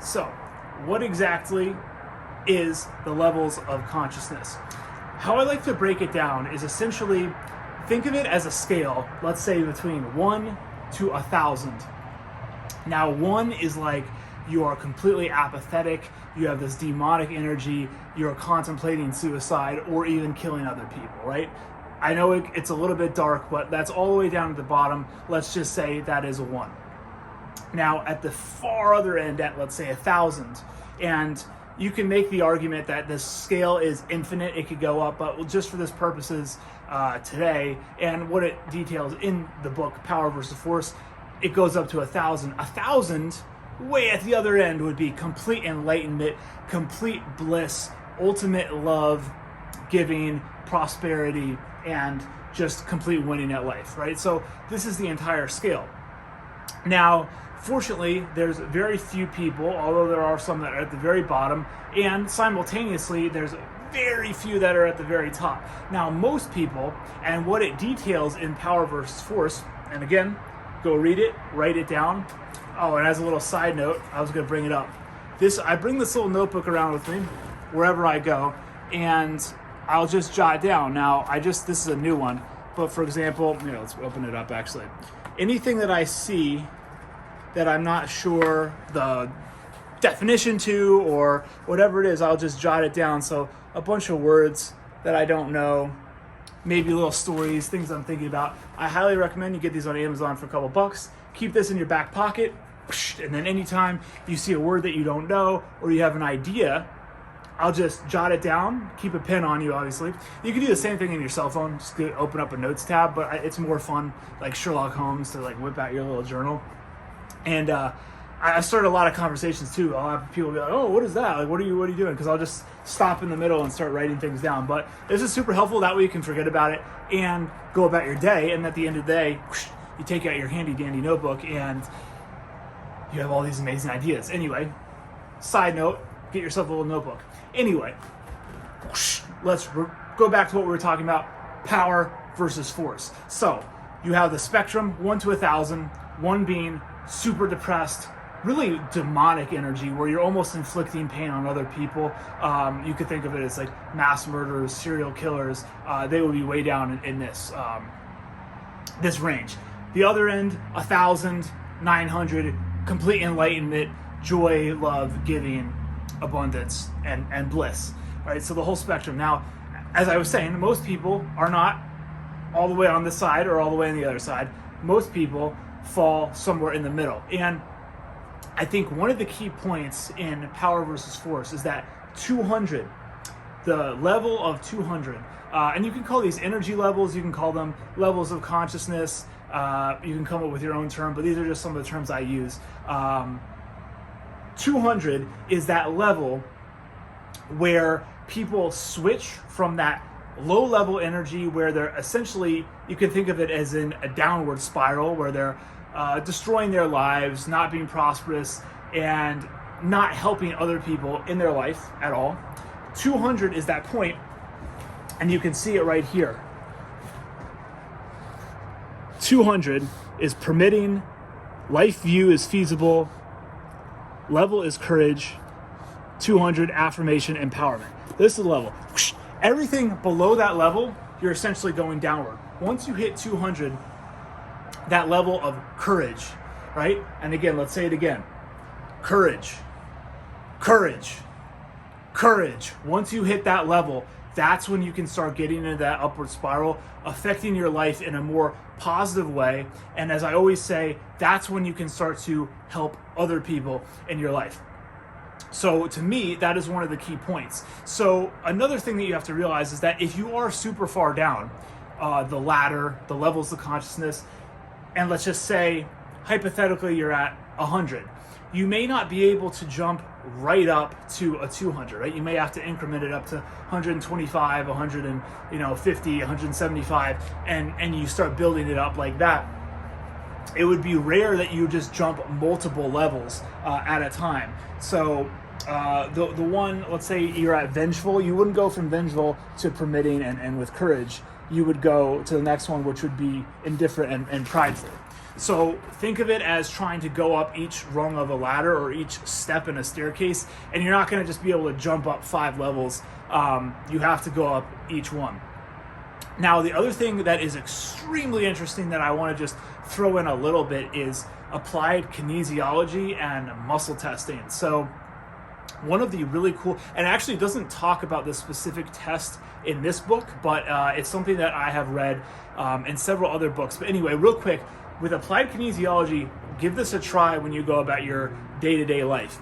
So, what exactly is the levels of consciousness? How I like to break it down is essentially, think of it as a scale, let's say between 1 to 1,000. Now, 1 is like you are completely apathetic, you have this demonic energy, you're contemplating suicide or even killing other people, right? I know it's a little bit dark, but that's all the way down to the bottom. Let's just say that is a 1. Now, at the far other end, at let's say 1,000, and you can make the argument that this scale is infinite, it could go up, but just for this purposes today, and what it details in the book, Power versus Force, it goes up to 1,000. 1,000, way at the other end, would be complete enlightenment, complete bliss, ultimate love, giving, prosperity, and just complete winning at life, right? So this is the entire scale. Now, fortunately, there's very few people, although there are some that are at the very bottom, and simultaneously, there's very few that are at the very top. Now, most people, and what it details in Power versus Force, and again, go read it, write it down. Oh, and as a little side note, I was going to bring it up. I bring this little notebook around with me wherever I go, and I'll just jot down. Now, this is a new one, but for example, let's open it up actually. Anything that I see that I'm not sure the definition to or whatever it is, I'll just jot it down. So a bunch of words that I don't know, maybe little stories, things I'm thinking about. I highly recommend you get these on Amazon for a couple bucks. Keep this in your back pocket, and then anytime you see a word that you don't know or you have an idea, I'll just jot it down, keep a pen on you, obviously. You can do the same thing in your cell phone, just open up a notes tab, but it's more fun, like Sherlock Holmes, to like whip out your little journal. And I started a lot of conversations too. I'll have people be like, "Oh, what is that? Like, what are you doing?" Because I'll just stop in the middle and start writing things down. But this is super helpful. That way you can forget about it and go about your day. And at the end of the day, you take out your handy dandy notebook and you have all these amazing ideas. Anyway, side note, get yourself a little notebook. Anyway, let's go back to what we were talking about, power versus force. So you have the spectrum, 1 to 1,000, 1 being super depressed, really demonic energy where you're almost inflicting pain on other people. You could think of it as like mass murderers, serial killers. They would be way down in this range. The other end, 1,000, 900, complete enlightenment, joy, love, giving, abundance, and bliss. Right? So the whole spectrum. Now, as I was saying, most people are not all the way on this side or all the way on the other side. Most people fall somewhere in the middle. And I think one of the key points in Power versus Force is that 200, the level of 200, and you can call these energy levels, you can call them levels of consciousness, you can come up with your own term, but these are just some of the terms I use. 200 is that level where people switch from that low level energy where they're essentially, you can think of it as in a downward spiral where they're destroying their lives, not being prosperous, and not helping other people in their life at all. 200 is that point, and you can see it right here. 200 is permitting, life view is feasible, level is courage, 200 affirmation, empowerment. This is the level. Everything below that level, you're essentially going downward. Once you hit 200, that level of courage, right? And again, let's say it again. Courage, courage, courage. Once you hit that level, that's when you can start getting into that upward spiral, affecting your life in a more positive way. And as I always say, that's when you can start to help other people in your life. So to me, that is one of the key points. So another thing that you have to realize is that if you are super far down the ladder, the levels of consciousness, and let's just say, hypothetically, you're at 100, you may not be able to jump right up to a 200, right? You may have to increment it up to 125, 150, 175, and you start building it up like that. It would be rare that you just jump multiple levels at a time. So the one, let's say you're at vengeful, you wouldn't go from vengeful to permitting and with courage. You would go to the next one, which would be indifferent and prideful. So think of it as trying to go up each rung of a ladder or each step in a staircase, and you're not going to just be able to jump up 5 levels. You have to go up each one. Now, the other thing that is extremely interesting that I want to just throw in a little bit is applied kinesiology and muscle testing. So one of the really cool, and actually doesn't talk about this specific test in this book, but it's something that I have read in several other books. But anyway, real quick, with applied kinesiology, give this a try when you go about your day-to-day life.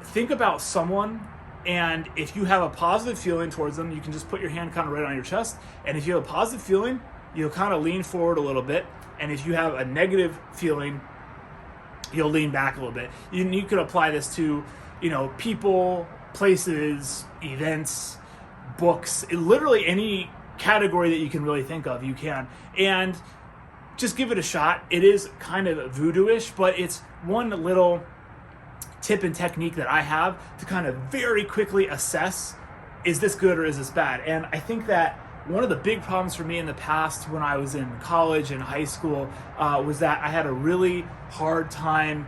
Think about someone, and if you have a positive feeling towards them, you can just put your hand kind of right on your chest. And if you have a positive feeling, you'll kind of lean forward a little bit. And if you have a negative feeling, you'll lean back a little bit. You could apply this to, people, places, events, books, literally any category that you can really think of, you can. And just give it a shot. It is kind of voodoo-ish, but it's one little tip and technique that I have to kind of very quickly assess, is this good or is this bad? And I think that one of the big problems for me in the past when I was in college and high school was that I had a really hard time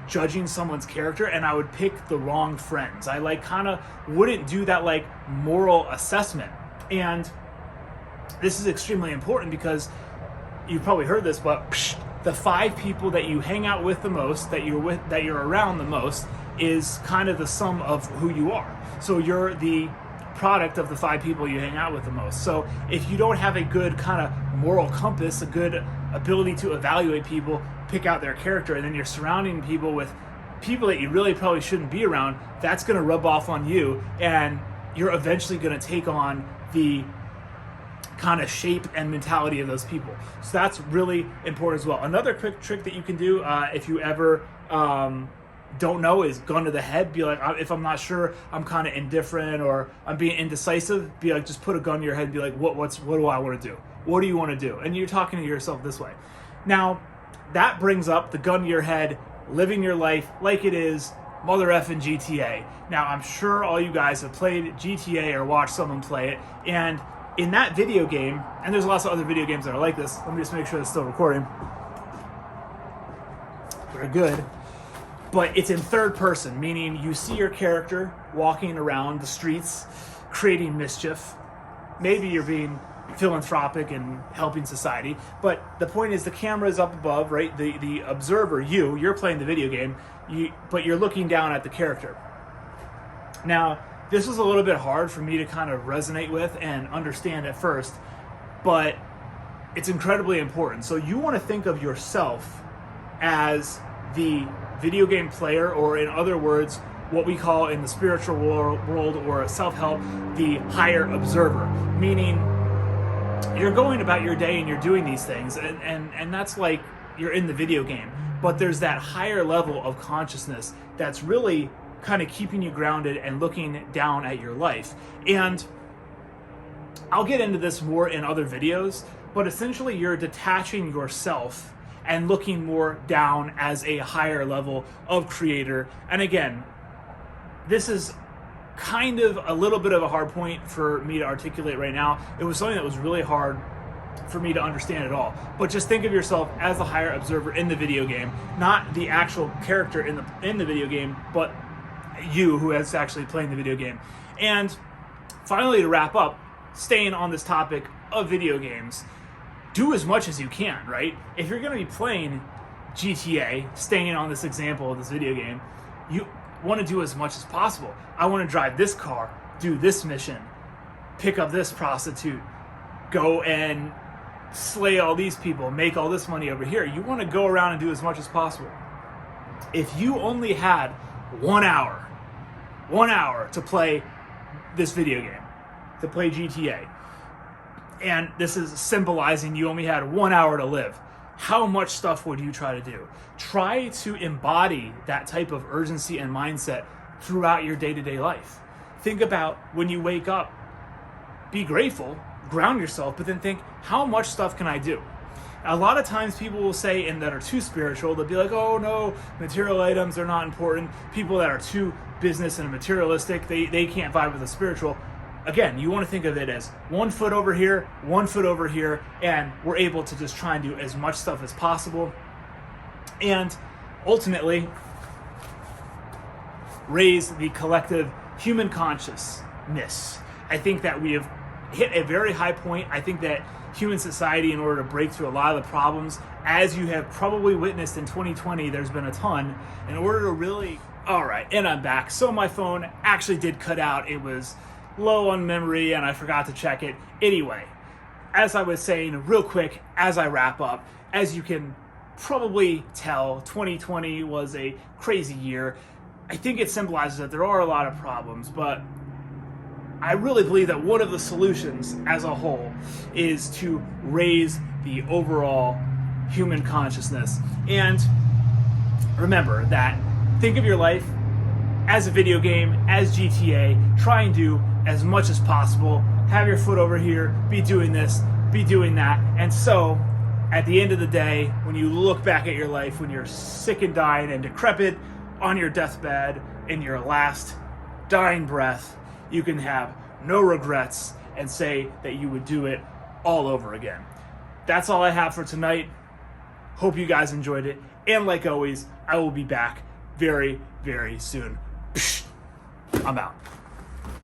judging someone's character, and I would pick the wrong friends. I kind of wouldn't do that moral assessment. And this is extremely important because you've probably heard this, but the 5 people that you hang out with the most, that you're around the most, is kind of the sum of who you are. So you're the product of the 5 people you hang out with the most. So if you don't have a good kind of moral compass, a good ability to evaluate people, pick out their character, and then you're surrounding people with people that you really probably shouldn't be around, that's going to rub off on you, and you're eventually going to take on the kind of shape and mentality of those people. So that's really important as well. Another quick trick that you can do if you ever don't know is gun to the head. Be like, if I'm not sure, I'm kind of indifferent or I'm being indecisive, be like, just put a gun to your head and be like, what do I want to do? What do you want to do? And you're talking to yourself this way. Now, that brings up the gun to your head, living your life like it is mother effing GTA. Now, I'm sure all you guys have played GTA or watched someone play it, and in that video game, and there's lots of other video games that are like this. Let me just make sure it's still recording. Very good. But it's in third person, meaning you see your character walking around the streets, creating mischief. Maybe you're being philanthropic and helping society. But the point is the camera is up above, right? The observer, you're playing the video game, but you're looking down at the character. Now, this was a little bit hard for me to kind of resonate with and understand at first, but it's incredibly important. So you want to think of yourself as the video game player, or in other words, what we call in the spiritual world or self-help, the higher observer, meaning you're going about your day and you're doing these things, and that's like you're in the video game, but there's that higher level of consciousness that's really kind of keeping you grounded and looking down at your life. And I'll get into this more in other videos, but essentially you're detaching yourself and looking more down as a higher level of creator. And again, this is kind of a little bit of a hard point for me to articulate right now. It was something that was really hard for me to understand at all. But just think of yourself as the higher observer in the video game, not the actual character in the video game, but you who is actually playing the video game. And finally, to wrap up, staying on this topic of video games, do as much as you can, right? If you're going to be playing GTA, staying on this example of this video game, you want to do as much as possible. I want to drive this car, do this mission, pick up this prostitute, go and slay all these people, make all this money over here. You want to go around and do as much as possible. If you only had 1 hour to play this video game, to play GTA, and this is symbolizing you only had 1 hour to live, how much stuff would you try to do? Try to embody that type of urgency and mindset throughout your day-to-day life. Think about when you wake up, be grateful, ground yourself, but then think, how much stuff can I do? A lot of times people will say, and that are too spiritual, they'll be like, oh no, material items are not important. People that are too business and materialistic, they can't vibe with the spiritual. Again, you want to think of it as 1 foot over here, 1 foot over here, and we're able to just try and do as much stuff as possible. and ultimately raise the collective human consciousness. I think that we have hit a very high point. I think that human society, in order to break through a lot of the problems, as you have probably witnessed in 2020, there's been a ton, in order to really... All right, and I'm back. So my phone actually did cut out. It was low on memory and I forgot to check it. Anyway, as I was saying real quick, as I wrap up, as you can probably tell, 2020 was a crazy year. I think it symbolizes that there are a lot of problems, but I really believe that one of the solutions as a whole is to raise the overall human consciousness. And remember that, think of your life as a video game, as GTA. Try and do as much as possible. Have your foot over here, be doing this, be doing that. And so, at the end of the day, when you look back at your life, when you're sick and dying and decrepit on your deathbed, in your last dying breath, you can have no regrets and say that you would do it all over again. That's all I have for tonight. Hope you guys enjoyed it. And like always, I will be back very, very soon. I'm out.